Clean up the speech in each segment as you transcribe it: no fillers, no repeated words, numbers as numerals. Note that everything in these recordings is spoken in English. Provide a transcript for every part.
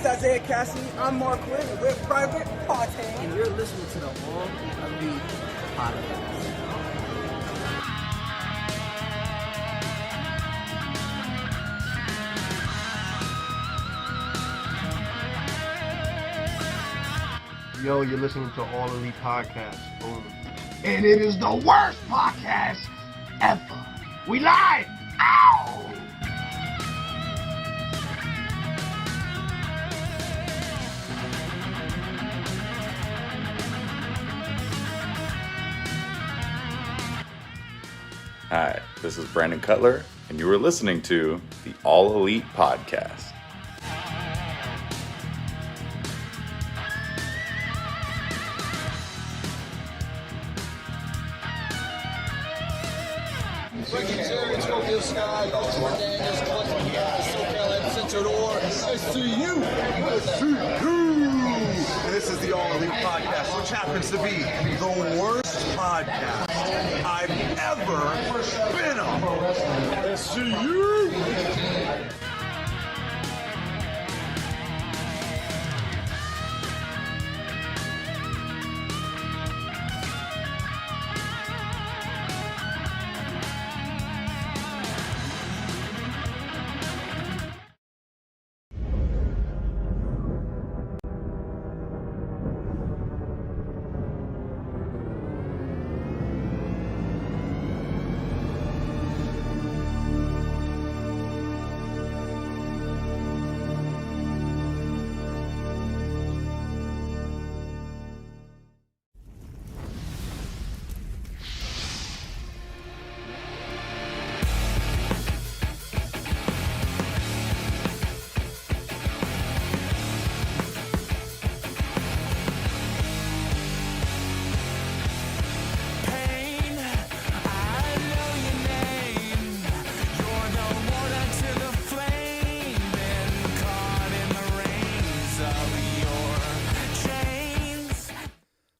is Isaiah Cassidy. I'm Mark Quinn with Private Party. And you're listening to the All Elite Podcast. Yo, you're listening to All Elite Podcast. Boom. And it is the worst podcast ever. We live! Ow! Hi, this is Brandon Cutler, and you are listening to the All Elite Podcast. This is the All Elite Podcast, which happens to be the worst podcast I've ever been on. SCU!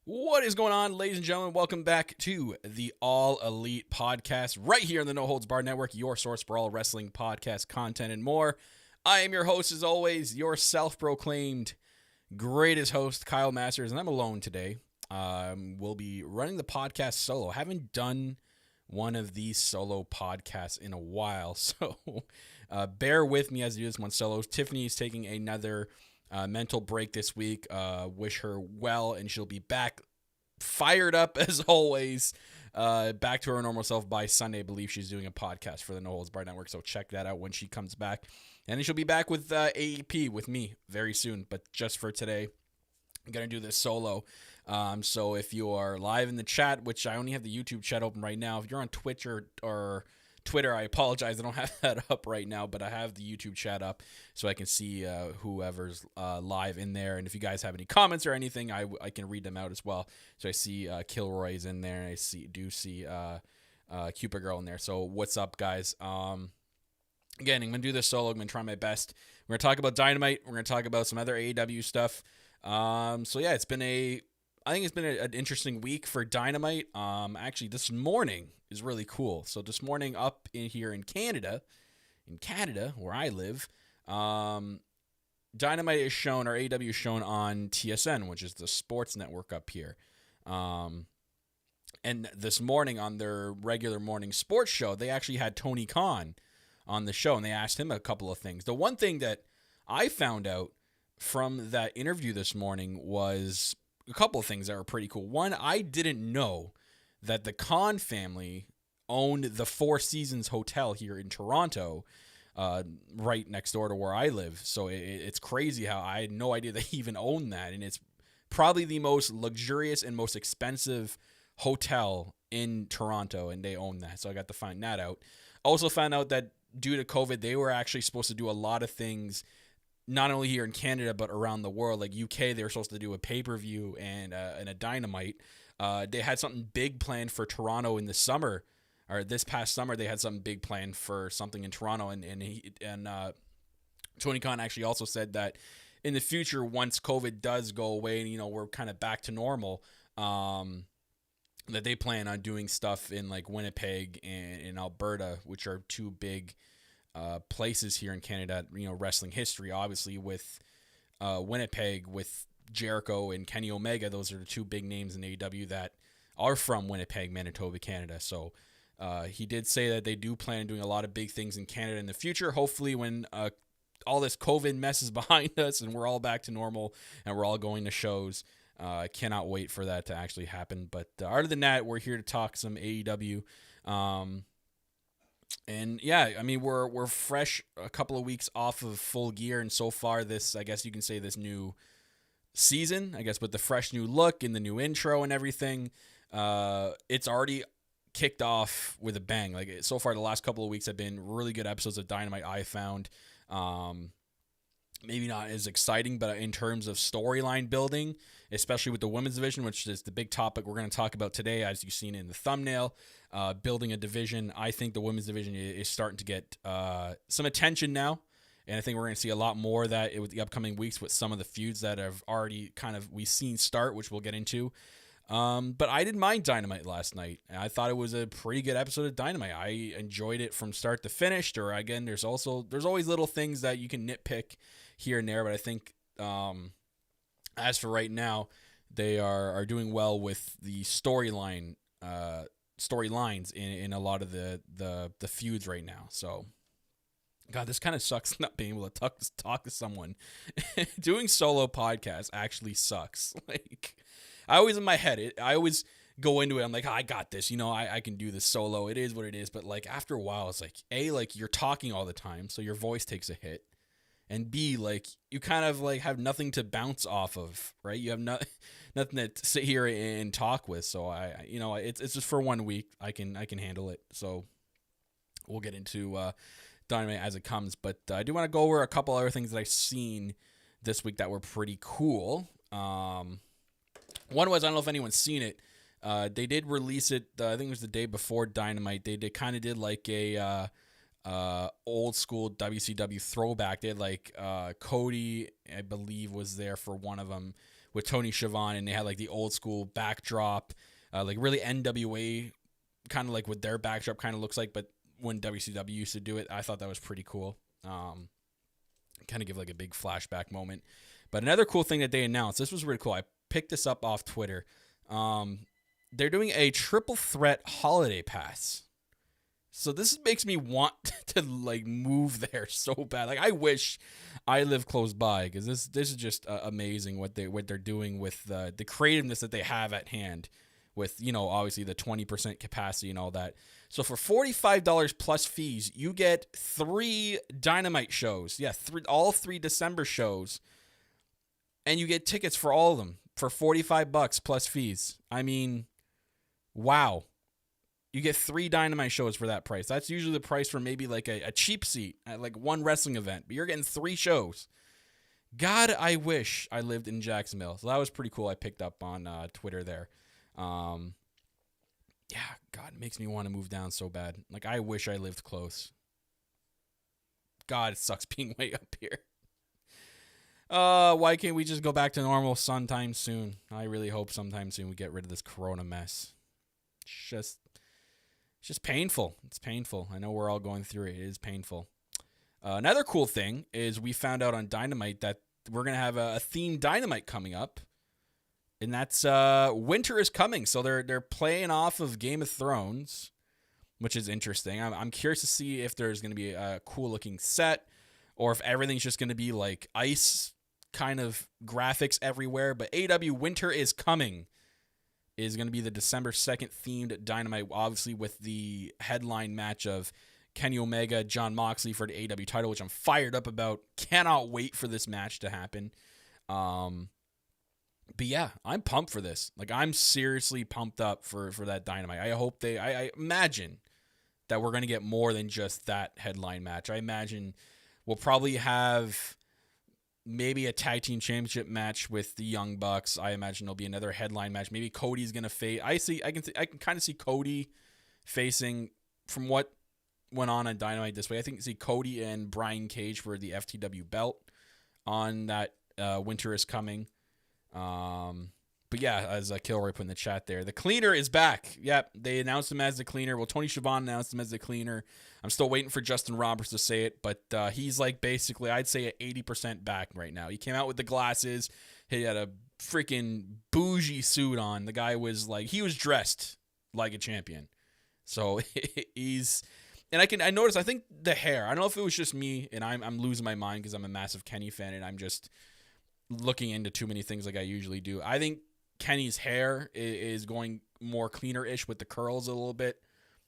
What is going on, ladies and gentlemen? Welcome back to the All Elite Podcast, right here on the No Holds Barred Network, your source for all wrestling podcast content and more. I am your host, as always, your self-proclaimed greatest host, Kyle Masters, and I'm alone today. We'll be running the podcast solo. I haven't done one of these solo podcasts in a while, so bear with me as I do this one solo. Tiffany is taking another mental break this week. Wish her well, and she'll be back fired up as always, back to her normal self by Sunday. I believe she's doing a podcast for the No Holds Barred Network, so check that out when she comes back. And then she'll be back with AEP with me very soon, but just for today, I'm going to do this solo. So if you are live in the chat, which I only have the YouTube chat open right now, if you're on Twitch or Twitter, I apologize, I don't have that up right now, but I have the YouTube chat up so I can see whoever's live in there. And if you guys have any comments or anything, I can read them out as well. So I see Kilroy's in there, and I see Cupid Girl in there. So what's up, guys? Again, I'm going to do this solo. I'm going to try my best. We're going to talk about Dynamite. We're going to talk about some other AEW stuff. So yeah, I think it's been an interesting week for Dynamite. Actually, this morning is really cool. So this morning up here in Canada, where I live, Dynamite is shown, or AEW is shown on TSN, which is the sports network up here. And this morning on their regular morning sports show, they actually had Tony Khan on the show, and they asked him a couple of things. The one thing that I found out from that interview this morning was a couple of things that were pretty cool. One, I didn't know that the Khan family owned the Four Seasons Hotel here in Toronto, right next door to where I live. So it's crazy how I had no idea they even owned that. And it's probably the most luxurious and most expensive hotel in Toronto, and they own that. So I got to find that out. Also found out that due to COVID, they were actually supposed to do a lot of things, not only here in Canada, but around the world. Like UK, they were supposed to do a pay-per-view and a Dynamite. They had something big planned for Toronto in the summer, or this past summer. They had something big planned for something in Toronto, and Tony Khan actually also said that in the future, once COVID does go away and we're kind of back to normal, that they plan on doing stuff in like Winnipeg and in Alberta, which are two big places here in Canada, wrestling history, obviously with Winnipeg with Jericho and Kenny Omega. Those are the two big names in AEW that are from Winnipeg, Manitoba, Canada. So he did say that they do plan on doing a lot of big things in Canada in the future. Hopefully when all this COVID mess is behind us and we're all back to normal and we're all going to shows. I cannot wait for that to actually happen. But other than that, we're here to talk some AEW. And yeah, I mean, we're fresh a couple of weeks off of Full Gear. And so far this, I guess you can say this new season, I guess with the fresh new look and the new intro and everything, it's already kicked off with a bang. Like so far, the last couple of weeks have been really good episodes of Dynamite I found. Maybe not as exciting, but in terms of storyline building, especially with the women's division, which is the big topic we're going to talk about today, as you've seen in the thumbnail, building a division. I think the women's division is starting to get some attention now, and I think we're going to see a lot more of that with the upcoming weeks with some of the feuds that have already we've seen start, which we'll get into. But I didn't mind Dynamite last night. I thought it was a pretty good episode of Dynamite. I enjoyed it from start to finish. Or again, there's always little things that you can nitpick here and there, but I think as for right now, they are doing well with the storylines in a lot of the feuds right now. So, God, this kind of sucks not being able to talk to someone. Doing solo podcasts actually sucks. Like, I always in my head, I always go into it. I'm like, I got this. I can do this solo. It is what it is. But like after a while, it's like you're talking all the time, so your voice takes a hit. And B, like you kind of like have nothing to bounce off of, right? You have nothing to sit here and talk with. So it's just for 1 week. I can handle it. So we'll get into Dynamite as it comes. But I do want to go over a couple other things that I've seen this week that were pretty cool. One was, I don't know if anyone's seen it. They did release it. I think it was the day before Dynamite. They kind of did like a old school WCW throwback. They had like Cody, I believe, was there for one of them with Tony Schiavone, and they had like the old school backdrop, like really NWA kind of like what their backdrop kind of looks like, but when WCW used to do it. I thought that was pretty cool. Kind of give like a big flashback moment. But another cool thing that they announced, this was really cool. I picked this up off Twitter. They're doing a triple threat holiday pass. So this makes me want to like move there so bad. Like I wish I lived close by, because this is just amazing what they're doing with the creativeness that they have at hand, with obviously the 20% capacity and all that. So for $45 plus fees, you get 3 Dynamite shows. Yeah, all 3 December shows, and you get tickets for all of them for $45 plus fees. I mean, wow. You get 3 Dynamite shows for that price. That's usually the price for maybe like a cheap seat at like one wrestling event. But you're getting 3 shows. God, I wish I lived in Jacksonville. So that was pretty cool. I picked up on Twitter there. Yeah, God, it makes me want to move down so bad. Like, I wish I lived close. God, it sucks being way up here. Why can't we just go back to normal sometime soon? I really hope sometime soon we get rid of this corona mess. It's just painful. It's painful. I know we're all going through it. It is painful. Another cool thing is we found out on Dynamite that we're going to have a themed Dynamite coming up. And that's winter is coming. So they're playing off of Game of Thrones, which is interesting. I'm curious to see if there's going to be a cool looking set, or if everything's just going to be like ice kind of graphics everywhere. But AEW Winter is Coming is going to be the December 2nd themed Dynamite, obviously with the headline match of Kenny Omega, Jon Moxley for the AEW title, which I'm fired up about. Cannot wait for this match to happen. But yeah, I'm pumped for this. Like, I'm seriously pumped up for that Dynamite. I imagine that we're going to get more than just that headline match. I imagine we'll probably have maybe a tag team championship match with the Young Bucks. I imagine there'll be another headline match. Maybe Cody's going to face. I can kind of see Cody facing, from what went on Dynamite this way, I think see Cody and Brian Cage for the FTW belt on that Winter is Coming. But yeah, as Kilroy put in the chat there, the cleaner is back. Yep, they announced him as the cleaner. Well, Tony Schiavone announced him as the cleaner. I'm still waiting for Justin Roberts to say it, but he's like basically, I'd say at 80% back right now. He came out with the glasses. He had a freaking bougie suit on. The guy was like, he was dressed like a champion. So he's, and I noticed, I think the hair, I don't know if it was just me and I'm losing my mind because I'm a massive Kenny fan and I'm just looking into too many things like I usually do. I think Kenny's hair is going more cleaner-ish with the curls a little bit.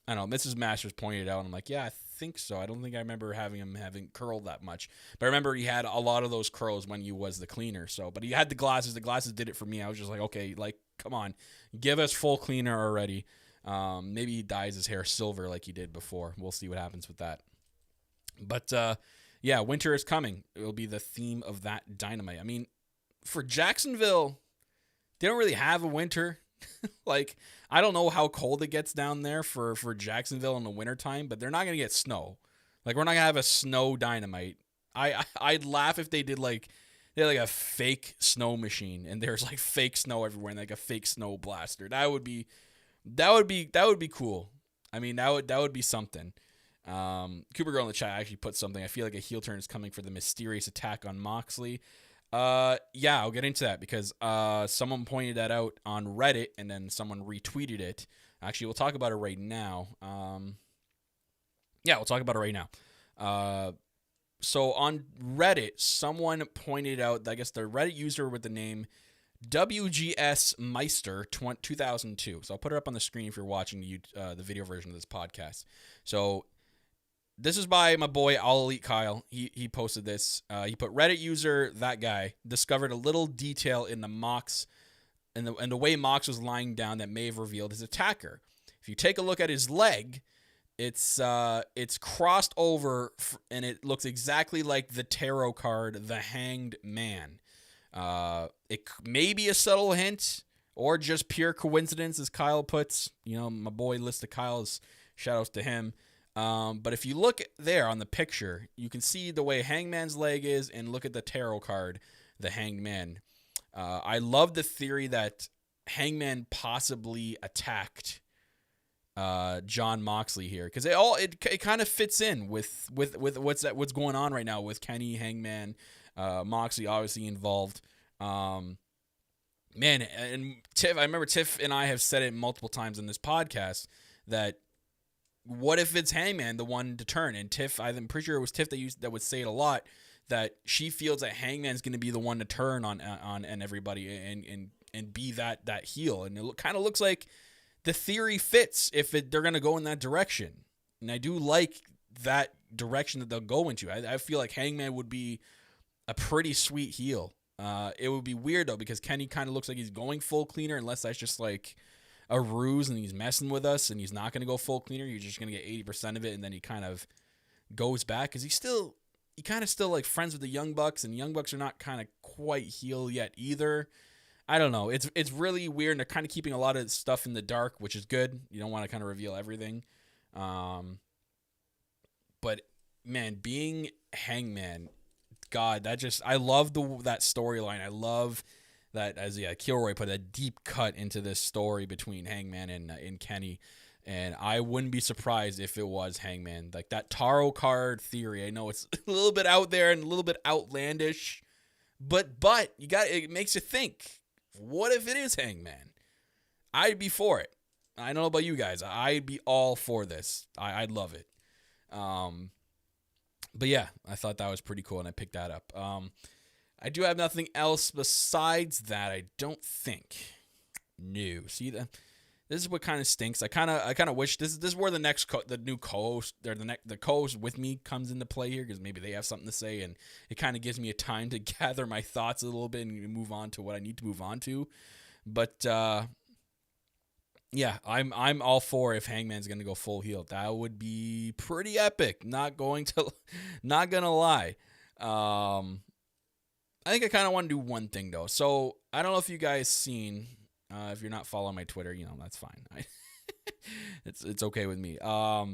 I don't know. Mrs. Masters pointed out. I'm like, yeah, I think so. I don't think I remember having curled that much. But I remember he had a lot of those curls when he was the cleaner. So, but he had the glasses. The glasses did it for me. I was just like, okay, like, come on. Give us full cleaner already. Maybe he dyes his hair silver like he did before. We'll see what happens with that. But, yeah, winter is coming. It will be the theme of that Dynamite. I mean, for Jacksonville, they don't really have a winter. Like, I don't know how cold it gets down there for Jacksonville in the wintertime, but they're not going to get snow. Like, we're not going to have a snow Dynamite. I'd laugh if they did, like, they had, like, a fake snow machine, and there's, like, fake snow everywhere, and, like, a fake snow blaster. That would be cool. I mean, that would be something. Cooper Girl in the chat actually put something. I feel like a heel turn is coming for the mysterious attack on Moxley. Yeah, I'll get into that because someone pointed that out on Reddit and then someone retweeted it. Actually, we'll talk about it right now. Yeah, we'll talk about it right now. So on Reddit, someone pointed out, I guess the Reddit user with the name WGS Meister 2002. So I'll put it up on the screen if you're watching the video version of this podcast. So this is by my boy All Elite Kyle. He posted this. He put Reddit user that guy discovered a little detail in the Mox and the way Mox was lying down that may have revealed his attacker. If you take a look at his leg, it's crossed over and it looks exactly like the tarot card, the Hanged Man. It may be a subtle hint or just pure coincidence, as Kyle puts. You know, my boy List of Kyle's, shout outs to him. But if you look there on the picture, you can see the way Hangman's leg is and look at the tarot card, the Hanged Man. I love the theory that Hangman possibly attacked John Moxley here because it kind of fits in with what's going on right now with Kenny, Hangman, Moxley obviously involved. Man, and Tiff, I remember Tiff and I have said it multiple times in this podcast that what if it's Hangman the one to turn? And Tiff, I'm pretty sure it was Tiff that would say it a lot, that she feels that Hangman's going to be the one to turn on and everybody and be that heel. And it kind of looks like the theory fits if they're going to go in that direction. And I do like that direction that they'll go into. I feel like Hangman would be a pretty sweet heel. It would be weird though because Kenny kind of looks like he's going full cleaner unless that's just like a ruse and he's messing with us and he's not going to go full cleaner. You're just going to get 80% of it and then he kind of goes back because he kind of still like friends with the Young Bucks and the Young Bucks are not kind of quite heel yet either. I don't know. It's really weird and they're kind of keeping a lot of stuff in the dark, which is good. You don't want to kind of reveal everything. But man, being Hangman, God, I love that storyline. I love that, as Kilroy put a deep cut into this story between Hangman and Kenny, and I wouldn't be surprised if it was Hangman. Like that tarot card theory, I know it's a little bit out there and a little bit outlandish, but it makes you think. What if it is Hangman? I'd be for it. I don't know about you guys. I'd be all for this. I'd love it. But yeah, I thought that was pretty cool, and I picked that up. I do have nothing else besides that, I don't think. No. See, this is what kind of stinks. I kind of wish this is where the new co-host, or the co-host with me comes into play here, because maybe they have something to say, and it kind of gives me a time to gather my thoughts a little bit and move on to what I need to move on to. But yeah, I'm all for if Hangman's gonna go full heel. That would be pretty epic. Not gonna lie. I think I kind of want to do one thing though. So I don't know if you guys seen. If you're not following my Twitter, that's fine. It's okay with me. I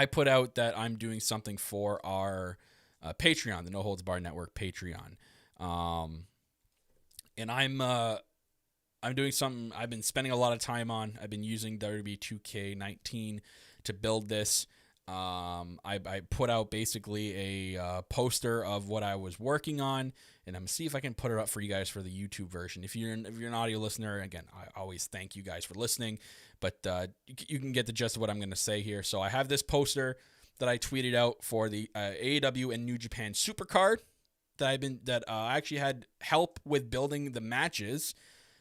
put out that I'm doing something for our Patreon, the No Holds Barred Network Patreon. And I'm I'm doing something I've been spending a lot of time on. I've been using WWE 2K19 to build this. I put out basically a poster of what I was working on, and I'm gonna see if I can put it up for you guys for the YouTube version. If you're an audio listener, again, I always thank you guys for listening, but you can get the gist of what I'm gonna say here. So I have this poster that I tweeted out for the AEW and New Japan Supercard that I actually had help with building the matches.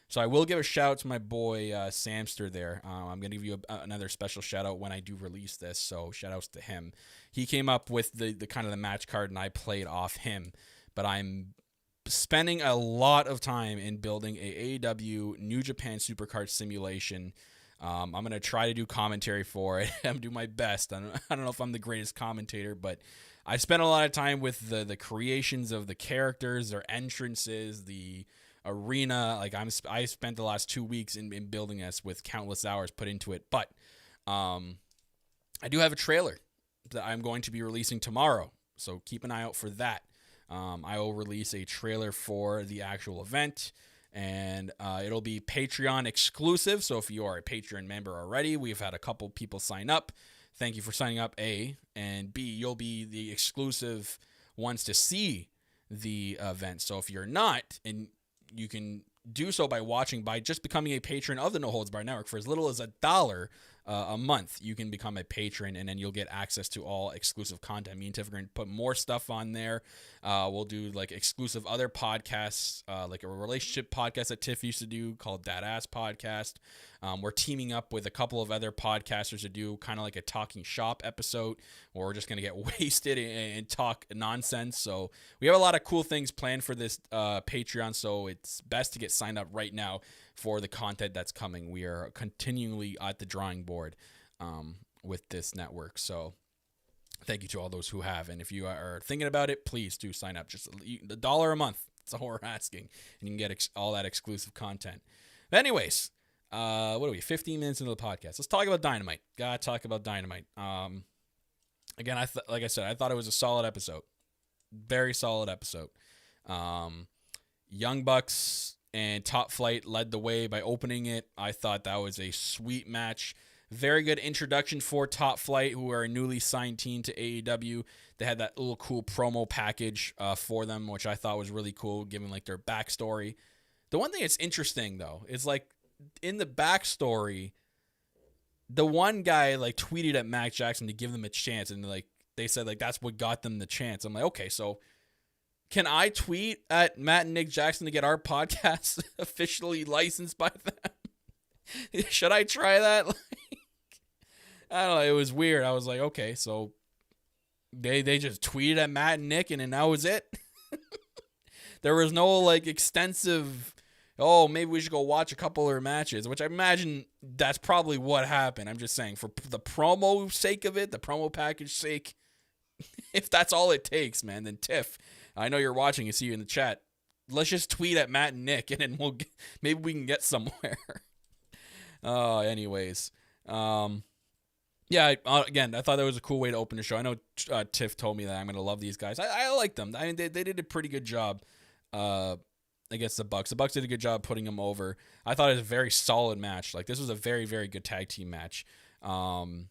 So I will give a shout out to my boy Samster there. I'm going to give you another special shout out when I do release this. So shout outs to him. He came up with the kind of the match card, and I played off him. But I'm spending a lot of time in building a AEW New Japan Supercard simulation. I'm going to try to do commentary for it. I'm doing my best. I don't know if I'm the greatest commentator, but I spent a lot of time with the creations of the characters, their entrances, the arena. Like I spent the last 2 weeks in building this with countless hours put into it. But I do have a trailer that I'm going to be releasing tomorrow, so keep an eye out for that. I will release a trailer for the actual event, and it'll be Patreon exclusive. So if you are a Patreon member already, we've had a couple people sign up. Thank you for signing up, A. And B, you'll be the exclusive ones to see the event. So if you're not, and you can do so by just becoming a patron of the No Holds Barred Network for as little as $1 a month. You can become a patron, and then you'll get access to all exclusive content. Me and Tiff are going to put more stuff on there. We'll do like exclusive other podcasts, like a relationship podcast that Tiff used to do called That Ass Podcast. We're teaming up with a couple of other podcasters to do kind of like a talking shop episode, where we're just going to get wasted and talk nonsense. So we have a lot of cool things planned for this Patreon, so it's best to get signed up right now for the content that's coming. We are continually at the drawing board with this network. So thank you to all those who have. And if you are thinking about it, please do sign up. Just $1 a month. That's all we're asking. And you can get all that exclusive content. But anyways, what are we, 15 minutes into the podcast? Let's talk about Dynamite. Gotta talk about Dynamite. Again, like I said, I thought it was a solid episode. Very solid episode. Young Bucks and Top Flight led the way by opening it. I thought that was a sweet match. Very good introduction for Top Flight, who are a newly signed team to AEW. They had that little cool promo package for them, which I thought was really cool, given like their backstory. The one thing that's interesting, though, is like in the backstory, the one guy like tweeted at Matt Jackson to give them a chance, and like they said like that's what got them the chance. I'm like, okay, so can I tweet at Matt and Nick Jackson to get our podcast officially licensed by them? Should I try that? I don't know. It was weird. I was like, okay, so they just tweeted at Matt and Nick, and then that was it. There was no like extensive, oh, maybe we should go watch a couple of their matches, which I imagine that's probably what happened. I'm just saying, for the promo sake of it, the promo package sake, if that's all it takes, man, then Tiff, I know you're watching. I see you in the chat. Let's just tweet at Matt and Nick, and then maybe we can get somewhere. Anyways. Yeah, again, I thought that was a cool way to open the show. I know Tiff told me that I'm going to love these guys. I like them. I mean, they did a pretty good job against the Bucks. The Bucks did a good job putting them over. I thought it was a very solid match. Like, this was a very, very good tag team match. And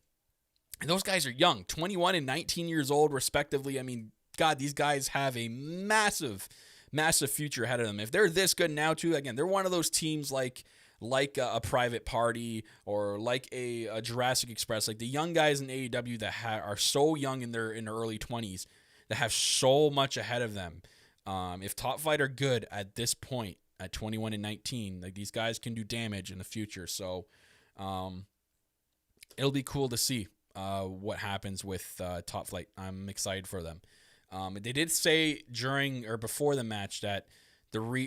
those guys are young, 21 and 19 years old, respectively. I mean, God, these guys have a massive, massive future ahead of them. If they're this good now, too, again, they're one of those teams like a Private Party or like a Jurassic Express, like the young guys in AEW that are so young in their early 20s that have so much ahead of them. If Top Flight are good at this point, at 21 and 19, like these guys can do damage in the future. So it'll be cool to see what happens with Top Flight. I'm excited for them. They did say during or before the match that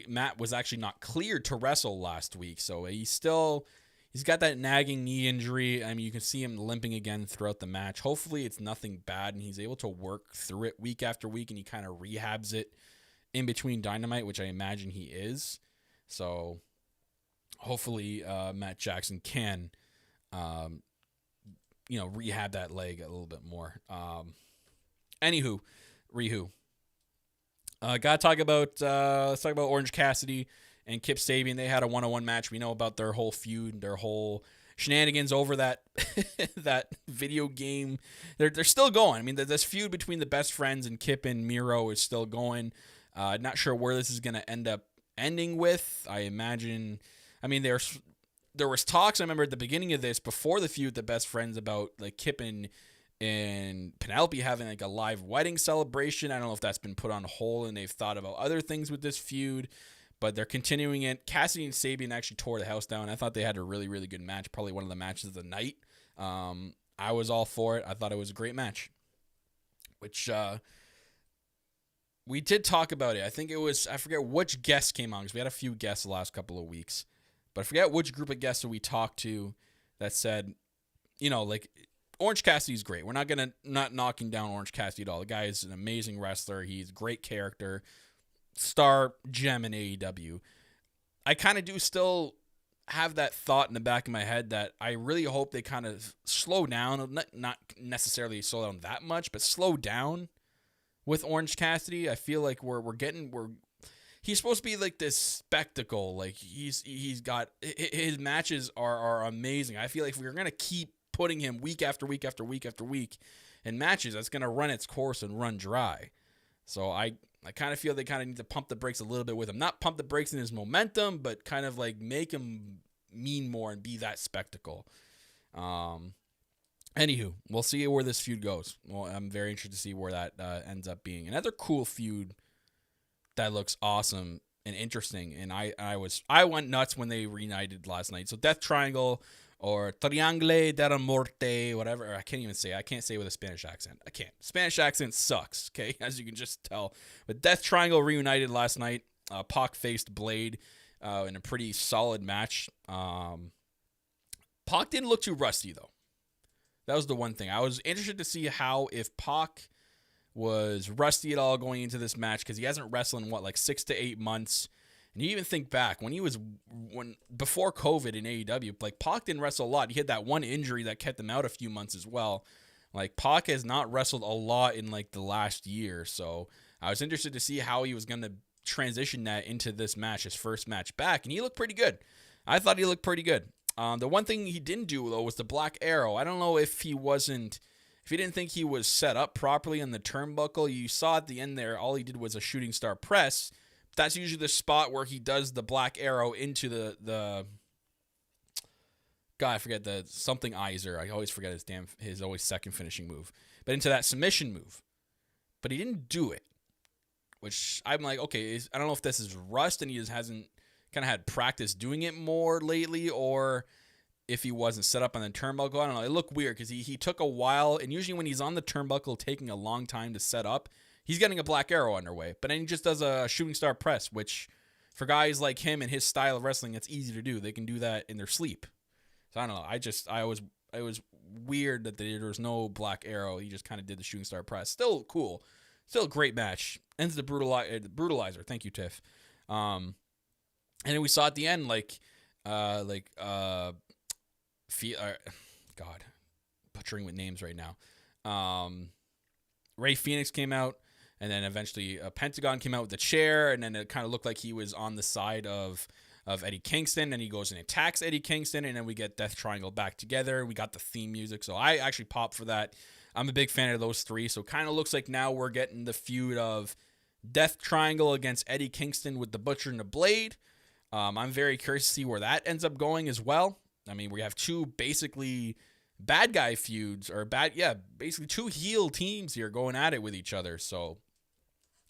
Matt was actually not cleared to wrestle last week, so he's got that nagging knee injury. I mean, you can see him limping again throughout the match. Hopefully it's nothing bad and he's able to work through it week after week, and he kind of rehabs it in between Dynamite, which I imagine he is. So hopefully Matt Jackson can rehab that leg a little bit more. Anywho, Gotta talk about let's talk about Orange Cassidy and Kip Sabian, they had a 1-on-1 match. We know about their whole feud, their whole shenanigans over that that video game. They're still going. I mean, this feud between the best friends and Kip and Miro is still going. Not sure where this is going to end up ending with. I imagine, I mean, there was talks, I remember at the beginning of this, before the feud, the best friends, about like Kip and Penelope having like a live wedding celebration. I don't know if that's been put on hold and they've thought about other things with this feud, but they're continuing it. Cassidy and Sabian actually tore the house down. I thought they had a really, really good match, probably one of the matches of the night. I was all for it. I thought it was a great match, which we did talk about it. I think it was, I forget which guests came on, because we had a few guests the last couple of weeks, but I forget which group of guests that we talked to that said, you know, like, Orange Cassidy's great. We're not knocking down Orange Cassidy at all. The guy is an amazing wrestler. He's a great character, star gem in AEW. I kind of do still have that thought in the back of my head that I really hope they kind of slow down, not necessarily slow down that much, but slow down with Orange Cassidy. I feel like he's supposed to be like this spectacle. Like he's got, his matches are amazing. I feel like if we're going to keep putting him week after week after week after week in matches, that's going to run its course and run dry. So I kind of feel they kind of need to pump the brakes a little bit with him. Not pump the brakes in his momentum, but kind of like make him mean more and be that spectacle. Anywho, we'll see where this feud goes. Well, I'm very interested to see where that ends up being. Another cool feud that looks awesome and interesting, and I went nuts when they reunited last night. So Death Triangle, or Triangle de la Muerte, whatever. I can't even say. I can't say it with a Spanish accent. I can't. Spanish accent sucks, okay, as you can just tell. But Death Triangle reunited last night. Pac faced Blade in a pretty solid match. Pac didn't look too rusty, though. That was the one thing. I was interested to see how, if Pac was rusty at all going into this match, because he hasn't wrestled in, like 6 to 8 months. And you even think back when before COVID in AEW, like Pac didn't wrestle a lot. He had that one injury that kept him out a few months as well. Like Pac has not wrestled a lot in like the last year. So I was interested to see how he was going to transition that into this match, his first match back. And he looked pretty good. I thought he looked pretty good. The one thing he didn't do though was the Black Arrow. I don't know if he didn't think he was set up properly on the turnbuckle. You saw at the end there, all he did was a shooting star press. That's usually the spot where he does the Black Arrow into the God, I forget the something Iser. I always forget his always second finishing move. But into that submission move. But he didn't do it. Which I'm like, okay, I don't know if this is rust and he just hasn't kind of had practice doing it more lately, or if he wasn't set up on the turnbuckle. I don't know. It looked weird because he took a while, and usually when he's on the turnbuckle taking a long time to set up, he's getting a Black Arrow underway, but then he just does a shooting star press, which for guys like him and his style of wrestling, it's easy to do. They can do that in their sleep. So I don't know. It was weird that there was no Black Arrow. He just kind of did the shooting star press. Still cool. Still a great match. Ends the brutalizer. Thank you, Tiff. And then we saw at the end, God, butchering with names right now. Ray Phoenix came out. And then eventually Pentagon came out with the chair, and then it kind of looked like he was on the side of Eddie Kingston, and he goes and attacks Eddie Kingston, and then we get Death Triangle back together. We got the theme music, so I actually popped for that. I'm a big fan of those three, so kind of looks like now we're getting the feud of Death Triangle against Eddie Kingston with the Butcher and the Blade. I'm very curious to see where that ends up going as well. I mean, we have two basically bad guy feuds, or basically two heel teams here going at it with each other, so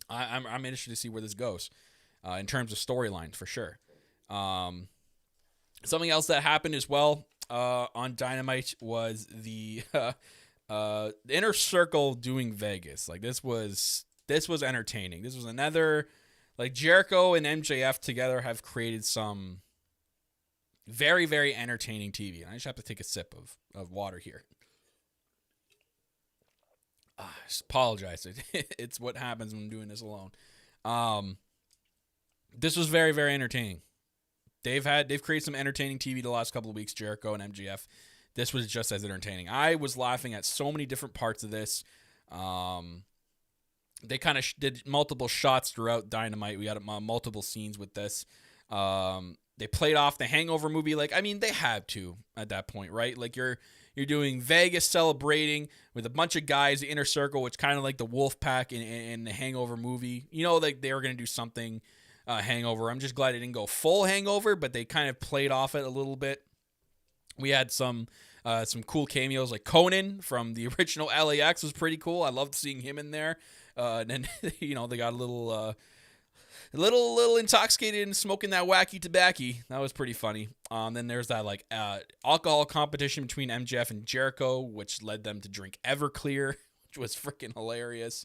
I'm interested to see where this goes in terms of storylines for sure. Something else that happened as well on Dynamite was the Inner Circle doing Vegas. Like this was entertaining. This was another, like, Jericho and MJF together have created some very, very entertaining TV. And I just have to take a sip of water here. I apologize. It's what happens when I'm doing this alone. This was very, very entertaining. They've created some entertaining TV the last couple of weeks, Jericho and MJF. This was just as entertaining. I was laughing at so many different parts of this. They kind of did multiple shots throughout Dynamite. We had multiple scenes with this. They played off the Hangover movie. Like, I mean, they had to at that point, right? Like, you're doing Vegas celebrating with a bunch of guys, the Inner Circle, which kind of like the Wolf Pack in the Hangover movie. You know, like they were going to do something Hangover. I'm just glad it didn't go full Hangover, but they kind of played off it a little bit. We had some cool cameos, like Conan from the original LAX was pretty cool. I loved seeing him in there. And then, you know, they got a little intoxicated and smoking that wacky tobacco. That was pretty funny. Then there's that like alcohol competition between MJF and Jericho, which led them to drink Everclear, which was freaking hilarious.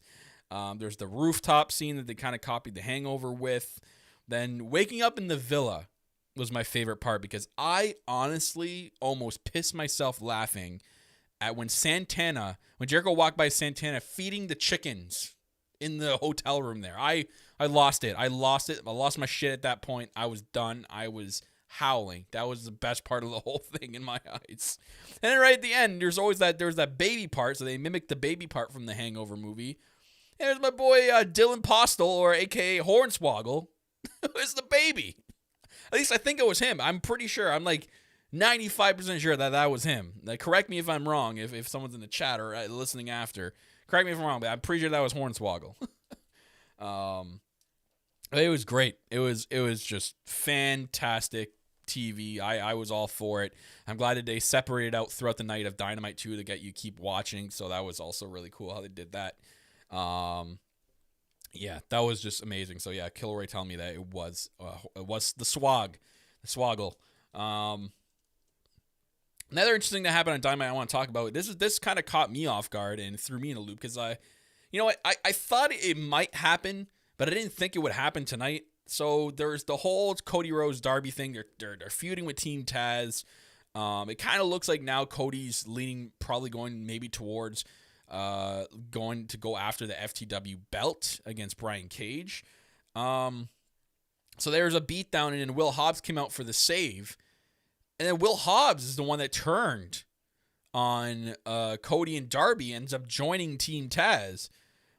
There's the rooftop scene that they kind of copied the Hangover with. Then waking up in the villa was my favorite part because I honestly almost pissed myself laughing at when Jericho walked by Santana feeding the chickens in the hotel room there. I lost it. I lost my shit at that point. I was done. I was howling. That was the best part of the whole thing in my eyes. And then right at the end, there's that baby part, so they mimicked the baby part from the Hangover movie. And there's my boy Dylan Postel, or AKA Hornswoggle, who is the baby. At least I think it was him. I'm pretty sure. I'm like 95% sure that was him. Like, correct me if I'm wrong, if someone's in the chat or listening after. Correct me if I'm wrong, but I'm pretty sure that was Hornswoggle. It was great. It was just fantastic TV. I was all for it. I'm glad that they separated out throughout the night of Dynamite 2 to get you keep watching, so that was also really cool how they did that. Yeah, that was just amazing. So yeah, Kilroy telling me that it was the swoggle. Another interesting that happened on Dynamite I want to talk about. This kind of caught me off guard and threw me in a loop because I thought it might happen, but I didn't think it would happen tonight. So there's the whole Cody Rhodes Darby thing. They're feuding with Team Taz. It kind of looks like now Cody's probably going maybe towards going to go after the FTW belt against Brian Cage. So there's a beatdown, and then Will Hobbs came out for the save. And then Will Hobbs is the one that turned on Cody and Darby, ends up joining Team Taz,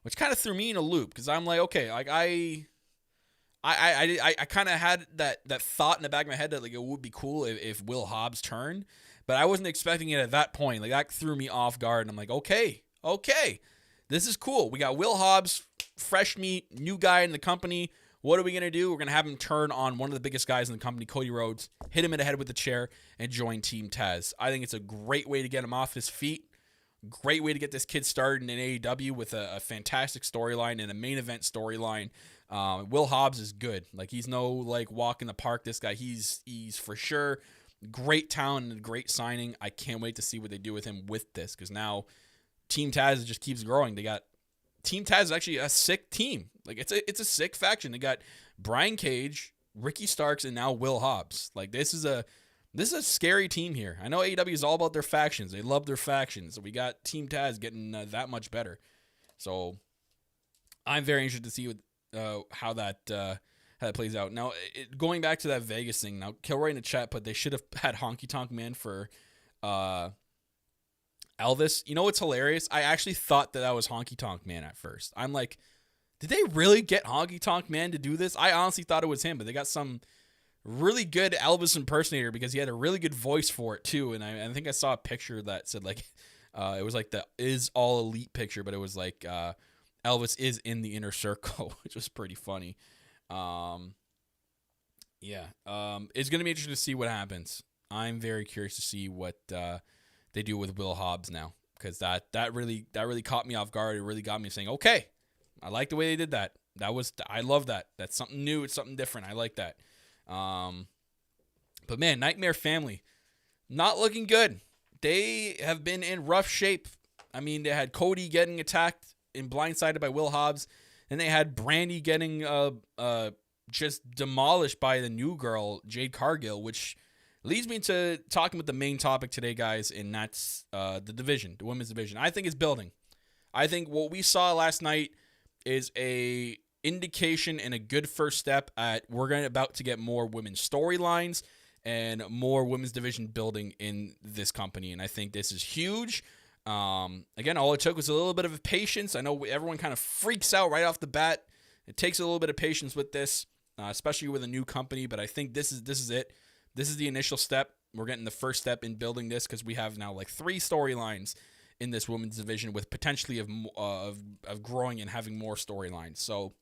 which kind of threw me in a loop because I'm like, okay, like I kind of had that thought in the back of my head that like it would be cool if Will Hobbs turned, but I wasn't expecting it at that point. Like that threw me off guard, and I'm like, okay, this is cool. We got Will Hobbs, fresh meat, new guy in the company. What are we going to do? We're going to have him turn on one of the biggest guys in the company, Cody Rhodes, hit him in the head with the chair, and join Team Taz. I think it's a great way to get him off his feet. Great way to get this kid started in AEW with a fantastic storyline and a main event storyline. Will Hobbs is good. Like, he's no, like, walk in the park. This guy, he's for sure great talent and a great signing. I can't wait to see what they do with him with this because now Team Taz just keeps growing. Team Taz is actually a sick team. Like, it's a sick faction. They got Brian Cage, Ricky Starks, and now Will Hobbs. Like, this is a scary team here. I know AEW is all about their factions. They love their factions. So we got Team Taz getting that much better. So I'm very interested to see how that plays out. Now, going back to that Vegas thing. Now, Kilroy in the chat put they should have had Honky Tonk Man for Elvis. You know what's hilarious? I actually thought that was Honky Tonk Man at first. I'm like, did they really get Honky Tonk Man to do this? I honestly thought it was him, but they got some really good Elvis impersonator because he had a really good voice for it too. And I think I saw a picture that said like, it was like the Is All Elite picture, but it was like Elvis is in the Inner Circle, which was pretty funny. It's going to be interesting to see what happens. I'm very curious to see what they do with Will Hobbs now because that really caught me off guard. It really got me saying, okay, I like the way they did that. I love that. That's something new. It's something different. I like that. But man, Nightmare Family, not looking good. They have been in rough shape. I mean, they had Cody getting attacked and blindsided by Will Hobbs, and they had Brandy getting just demolished by the new girl, Jade Cargill, which leads me to talking about the main topic today, guys, and that's the division, the women's division. I think it's building. I think what we saw last night is a indication and a good first step at about to get more women's storylines and more women's division building in this company, and I think this is huge. Again, all it took was a little bit of patience. I know everyone kind of freaks out right off the bat. It takes a little bit of patience with this. especially with a new company. But I think this is it. This is the initial step. We're getting the first step in building this because we have now like 3 storylines in this women's division with potentially of growing and having more storylines. So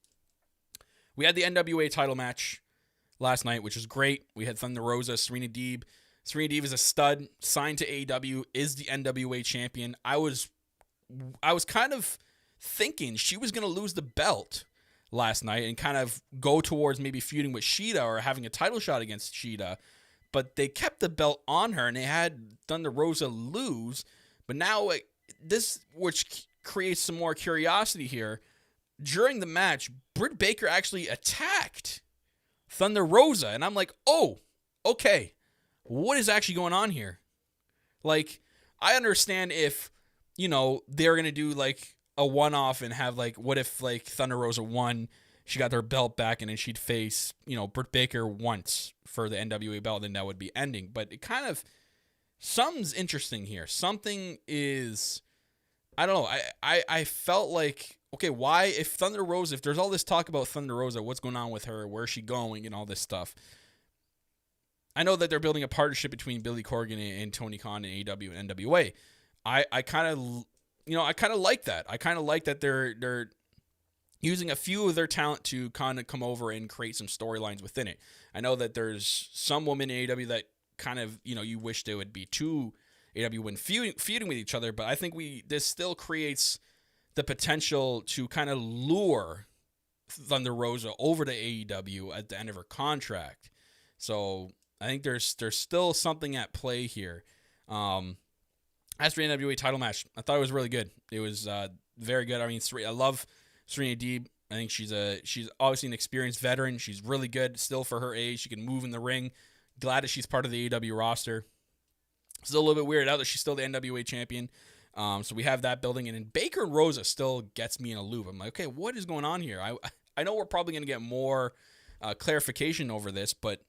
we had the NWA title match last night, which was great. We had Thunder Rosa, Serena Deeb. Serena Deeb is a stud, signed to AEW, is the NWA champion. I was kind of thinking she was going to lose the belt last night and kind of go towards maybe feuding with Shida or having a title shot against Shida. But they kept the belt on her, and they had Thunder Rosa lose. But now, this, which creates some more curiosity here, during the match, Britt Baker actually attacked Thunder Rosa. And I'm like, oh, okay. What is actually going on here? Like, I understand if, they're going to do, like, a one-off and have, like, what if, like, Thunder Rosa won, she got their belt back, and then she'd face, Britt Baker once for the NWA belt, then that would be ending. But it kind of, something's interesting here. Something is, I don't know. I felt like, okay, why, if Thunder Rosa, if there's all this talk about Thunder Rosa, what's going on with her, where's she going, and all this stuff. I know that they're building a partnership between Billy Corgan and Tony Khan and AEW and NWA. I kind of, I kind of like that. I kind of like that they're using a few of their talent to kind of come over and create some storylines within it. I know that there's some women in AEW that kind of, you wish they would be two AEW when feuding with each other, but I think this still creates the potential to kind of lure Thunder Rosa over to AEW at the end of her contract. So I think there's still something at play here. As for the NWA title match, I thought it was really good. It was very good. I mean, I love Serena Deeb. I think she's obviously an experienced veteran. She's really good still for her age. She can move in the ring. Glad that she's part of the AEW roster. Still a little bit weirded out that she's still the NWA champion. So we have that building. And then Baker and Rosa still gets me in a loop. I'm like, okay, what is going on here? I know we're probably going to get more clarification over this, but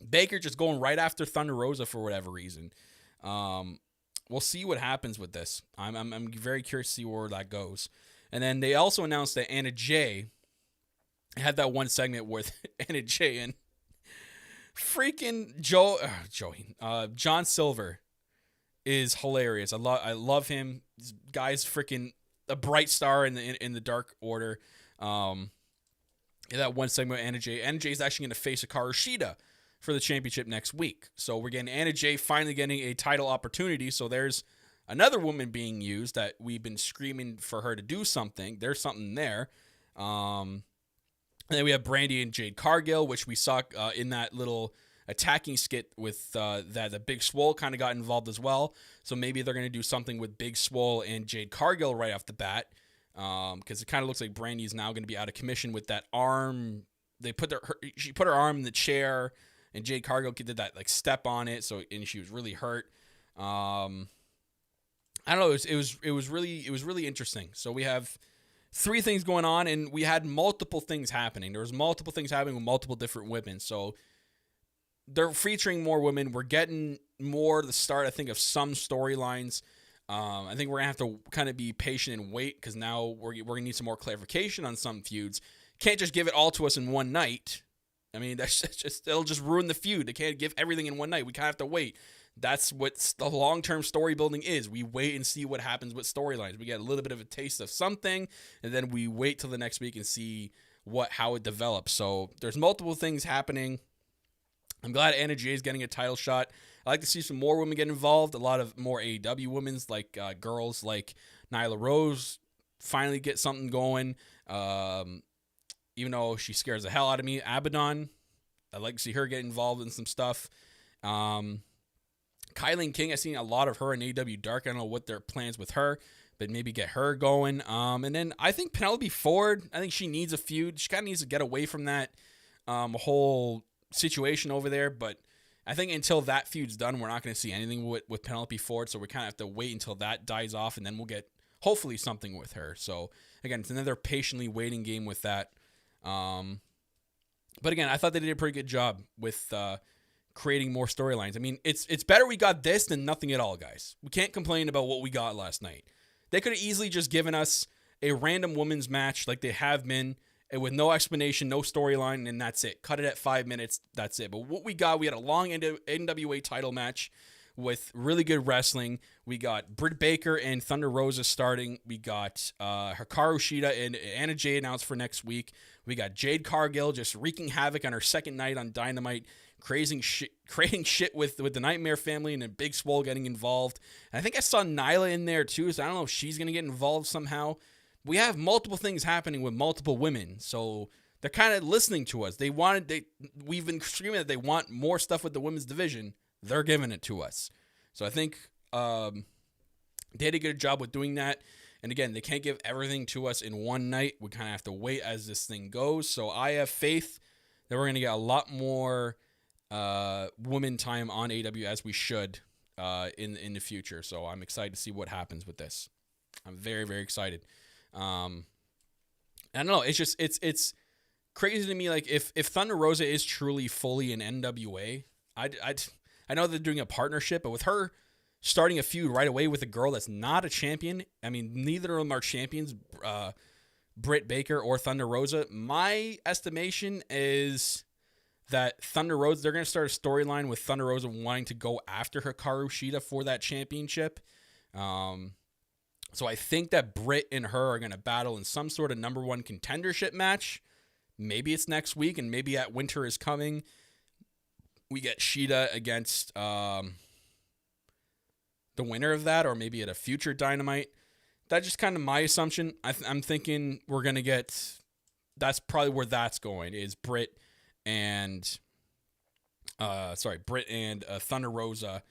Baker just going right after Thunder Rosa for whatever reason. We'll see what happens with this. I'm very curious to see where that goes. And then they also announced that Anna Jay had that one segment with Anna Jay and freaking John Silver is hilarious. I love him. This guy's freaking a bright star in the Dark Order. That one segment with Anna Jay. Anna Jay is actually going to face Hikaru Shida for the championship next week. So we're getting Anna Jay finally getting a title opportunity. So there's another woman being used that we've been screaming for her to do something. There's something there. And then we have Brandy and Jade Cargill, which we saw in that little attacking skit with that the Big Swole kind of got involved as well. So maybe they're going to do something with Big Swole and Jade Cargill right off the bat. Because it kind of looks like Brandy is now going to be out of commission with that arm. She put her arm in the chair, and Jade Cargill did that like step on it. And she was really hurt. I don't know. It was really interesting. So we have 3 things going on, and we had multiple things happening. There was multiple things happening with multiple different women. So they're featuring more women. We're getting more the start, I think, of some storylines. I think we're gonna have to kind of be patient and wait because now we're gonna need some more clarification on some feuds. Can't just give it all to us in one night. I mean, it'll just ruin the feud. They can't give everything in one night. We kind of have to wait. That's what the long-term story building is. We wait and see what happens with storylines. We get a little bit of a taste of something, and then we wait till the next week and see how it develops. So there's multiple things happening. I'm glad Anna Jay is getting a title shot. I like to see some more women get involved. A lot of more AEW women's, like girls like Nyla Rose, finally get something going. Even though she scares the hell out of me. Abaddon, I'd like to see her get involved in some stuff. Kylie King, I've seen a lot of her in AEW Dark. I don't know what their plans with her, but maybe get her going. And then I think Penelope Ford, I think she needs a feud. She kind of needs to get away from that whole situation over there. But I think until that feud's done, we're not going to see anything with Penelope Ford. So we kind of have to wait until that dies off, and then we'll get hopefully something with her. So again, it's another patiently waiting game with that. But again, I thought they did a pretty good job with creating more storylines. I mean, it's better we got this than nothing at all, guys. We can't complain about what we got last night. They could have easily just given us a random women's match like they have been and with no explanation, no storyline, and that's it. Cut it at 5 minutes, that's it. But what we had a long NWA title match with really good wrestling. We got Britt Baker and Thunder Rosa starting. We got Hikaru Shida and Anna Jay announced for next week. We got Jade Cargill just wreaking havoc on her second night on Dynamite, creating shit with the Nightmare family, and then Big Swole getting involved. And I think I saw Nyla in there too, so I don't know if she's going to get involved somehow. We have multiple things happening with multiple women, so they're kind of listening to us. We've been screaming that they want more stuff with the women's division. They're giving it to us. So I think they did a good job with doing that. And again, they can't give everything to us in one night. We kind of have to wait as this thing goes. So I have faith that we're going to get a lot more women time on AW as we should in the future. So I'm excited to see what happens with this. I'm very, very excited. I don't know. It's just it's crazy to me. Like if Thunder Rosa is truly fully an NWA, I know they're doing a partnership, but with her starting a feud right away with a girl that's not a champion, I mean, neither of them are champions, Britt Baker or Thunder Rosa. My estimation is that Thunder Rosa, they're going to start a storyline with Thunder Rosa wanting to go after Hikaru Shida for that championship. So I think that Britt and her are going to battle in some sort of number one contendership match. Maybe it's next week, and maybe at Winter is Coming, we get Shida against the winner of that, or maybe at a future Dynamite. That's just kind of my assumption. I'm thinking we're going to get... That's probably where that's going, is Britt and... Britt and Thunder Rosa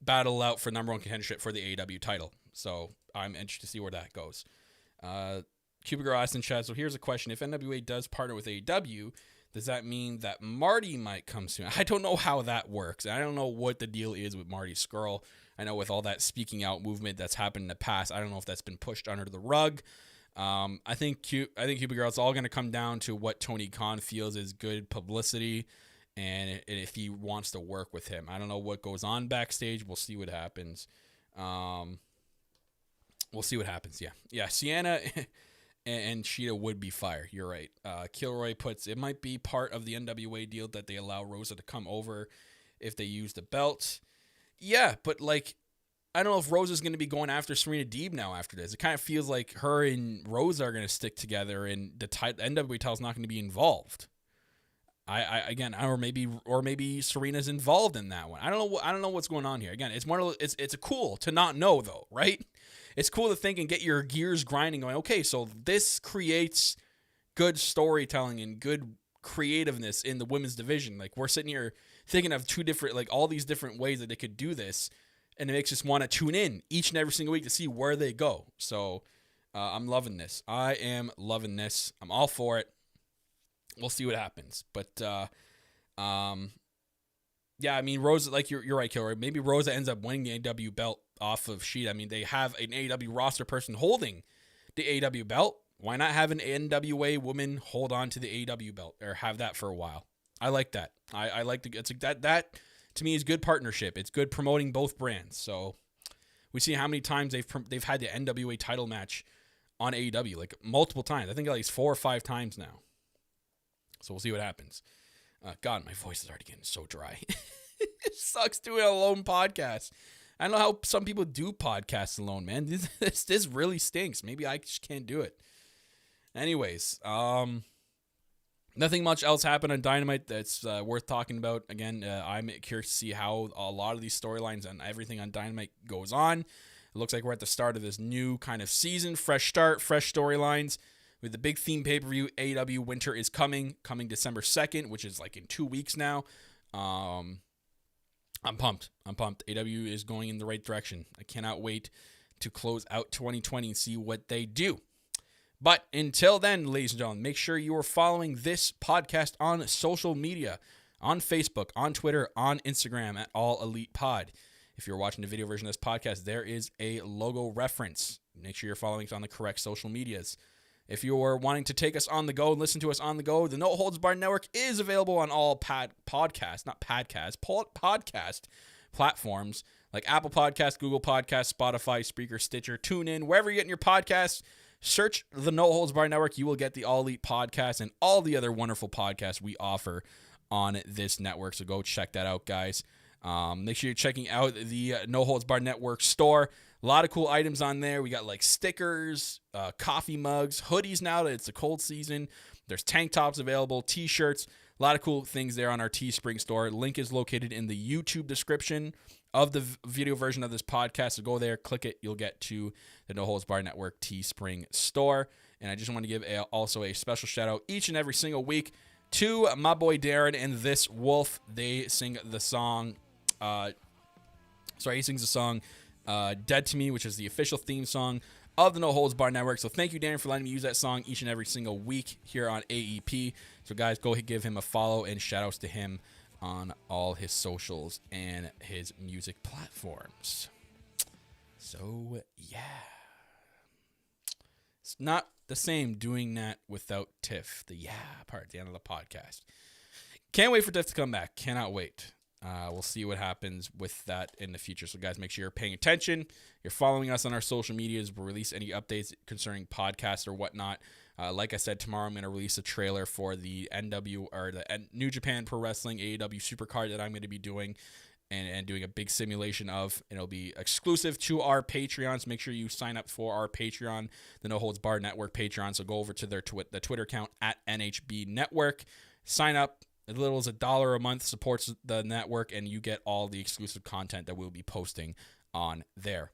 battle out for number one contendership for the AEW title. So I'm interested to see where that goes. Cuba Girl asked in chat, so here's a question. If NWA does partner with AEW... does that mean that Marty might come soon? I don't know how that works. I don't know what the deal is with Marty Scurll. I know with all that speaking out movement that's happened in the past, I don't know if that's been pushed under the rug. I think Cuba Girl, it's all going to come down to what Tony Khan feels is good publicity and if he wants to work with him. I don't know what goes on backstage. We'll see what happens. Yeah. Yeah, Sienna... and Shida would be fire. You're right. Kilroy puts, it might be part of the NWA deal that they allow Rosa to come over if they use the belt. Yeah, but like, I don't know if Rosa's going to be going after Serena Deeb now after this. It kind of feels like her and Rosa are going to stick together and the NWA title's not going to be involved. Or maybe Serena's involved in that one. I don't know what's going on here. Again, it's cool to not know though, right? It's cool to think and get your gears grinding going, okay, so this creates good storytelling and good creativeness in the women's division. Like, we're sitting here thinking of all these different ways that they could do this, and it makes us want to tune in each and every single week to see where they go. So I'm loving this. I am loving this. I'm all for it. We'll see what happens. But, yeah, I mean, Rosa, like you're right, Kilroy. Maybe Rosa ends up winning the AEW belt off of Shida. I mean, they have an AEW roster person holding the AEW belt. Why not have an NWA woman hold on to the AEW belt or have that for a while? I like that. I like that to me is good partnership. It's good promoting both brands. So we see how many times they've had the NWA title match on AEW, like multiple times. I think at least 4 or 5 times now. So we'll see what happens. God, my voice is already getting so dry. It sucks doing a lone podcast. I don't know how some people do podcasts alone, man. This really stinks. Maybe I just can't do it. Anyways, nothing much else happened on Dynamite that's worth talking about. Again, I'm curious to see how a lot of these storylines and everything on Dynamite goes on. It looks like we're at the start of this new kind of season. Fresh start, fresh storylines. With the big theme pay-per-view, AEW Winter is coming December 2nd, which is like in 2 weeks now. I'm pumped. AEW is going in the right direction. I cannot wait to close out 2020 and see what they do. But until then, ladies and gentlemen, make sure you are following this podcast on social media, on Facebook, on Twitter, on Instagram at All Elite Pod. If you're watching the video version of this podcast, there is a logo reference. Make sure you're following us on the correct social medias. If you're wanting to take us on the go and listen to us on the go, the No Holds Barred Network is available on all podcast platforms like Apple Podcasts, Google Podcasts, Spotify, Spreaker, Stitcher, TuneIn, wherever you're getting your podcasts. Search the No Holds Barred Network. You will get the All Elite Podcast and all the other wonderful podcasts we offer on this network. So go check that out, guys. Make sure you're checking out the No Holds Barred Network store. A lot of cool items on there. We got like stickers, coffee mugs, hoodies now that it's the cold season. There's tank tops available, t-shirts, a lot of cool things there on our Teespring store. Link is located in the YouTube description of the video version of this podcast. So go there, click it. You'll get to the No Holds Barred Network Teespring store. And I just want to give also a special shout out each and every single week to my boy Darren and This Wolf. They sing the song, he sings the song Dead to Me, which is the official theme song of the No Holds Barred Network. So thank you, Darren, for letting me use that song each and every single week here on AEP. So guys, go give him a follow and shout outs to him on all his socials and his music platforms. So yeah, it's not the same doing that without Tiff, the part at the end of the podcast. Can't wait for Tiff to come back. Cannot wait. We'll see what happens with that in the future. So guys, make sure you're paying attention. You're following us on our social medias. We'll release any updates concerning podcasts or whatnot. Like I said, tomorrow I'm going to release a trailer for the New Japan Pro Wrestling AEW Supercard that I'm going to be doing and doing a big simulation of. And it'll be exclusive to our Patreons. Make sure you sign up for our Patreon, the No Holds Barred Network Patreon. So go over to their the Twitter account at NHB Network. Sign up. As little as $1 a month supports the network, and you get all the exclusive content that we'll be posting on there.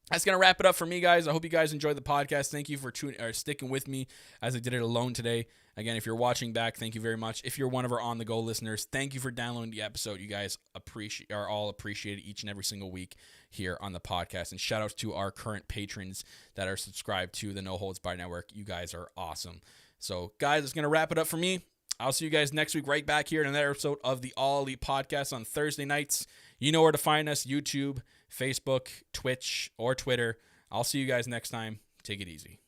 That's going to wrap it up for me, guys. I hope you guys enjoyed the podcast. Thank you for sticking with me as I did it alone today. Again, if you're watching back, thank you very much. If you're one of our on-the-go listeners, thank you for downloading the episode. You guys are all appreciated each and every single week here on the podcast. And shout outs to our current patrons that are subscribed to the No Holds Barred Network. You guys are awesome. So, guys, that's going to wrap it up for me. I'll see you guys next week right back here in another episode of the All Elite Podcast on Thursday nights. You know where to find us, YouTube, Facebook, Twitch, or Twitter. I'll see you guys next time. Take it easy.